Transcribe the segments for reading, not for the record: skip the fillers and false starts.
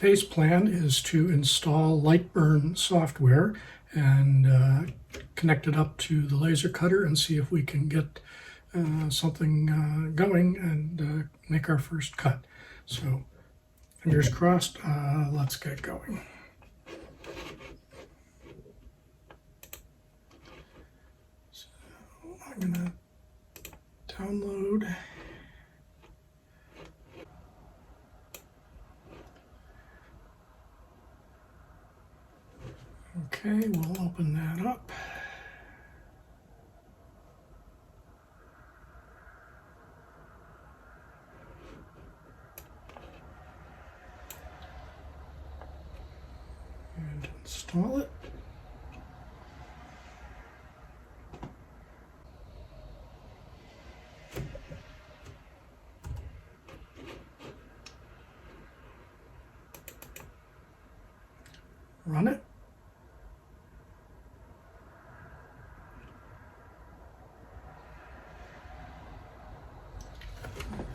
Today's plan is to install Lightburn software and connect it up to the laser cutter and see if we can get something going and make our first cut. So fingers crossed, let's get going. So I'm going to download. Okay, we'll open that up. And install it. Run it.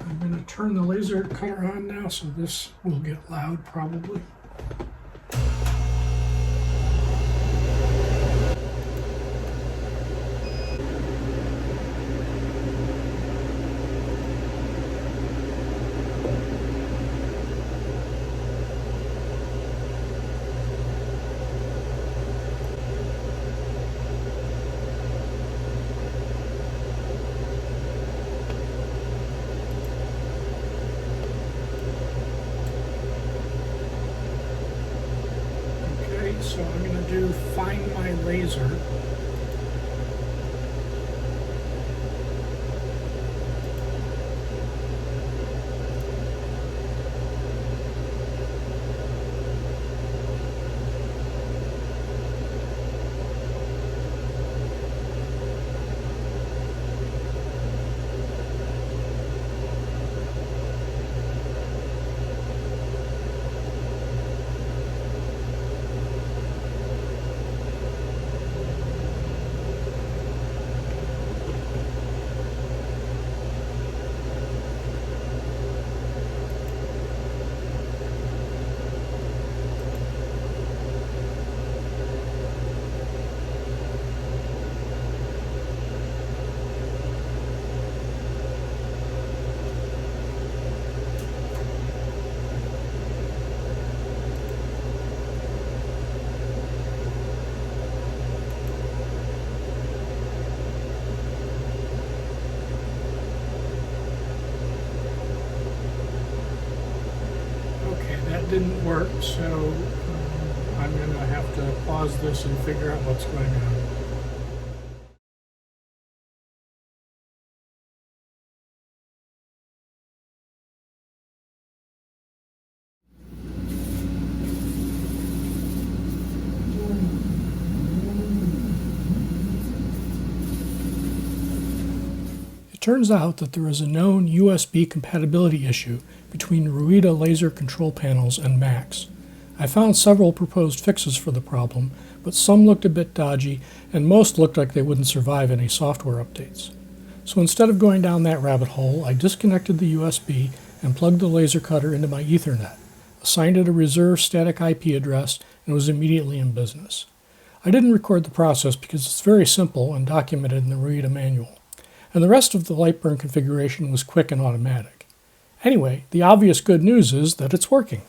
I'm going to turn the laser cutter on now, so this will get loud probably. So I'm going to do Find My Laser. Didn't work, so I'm going to have to pause this and figure out what's going on. It turns out that there is a known USB compatibility issue between Ruida laser control panels and Macs. I found several proposed fixes for the problem, but some looked a bit dodgy and most looked like they wouldn't survive any software updates. So instead of going down that rabbit hole, I disconnected the USB and plugged the laser cutter into my Ethernet, assigned it a reserved static IP address, and was immediately in business. I didn't record the process because it's very simple and documented in the Ruida manual, and the rest of the Lightburn configuration was quick and automatic. Anyway, the obvious good news is that it's working.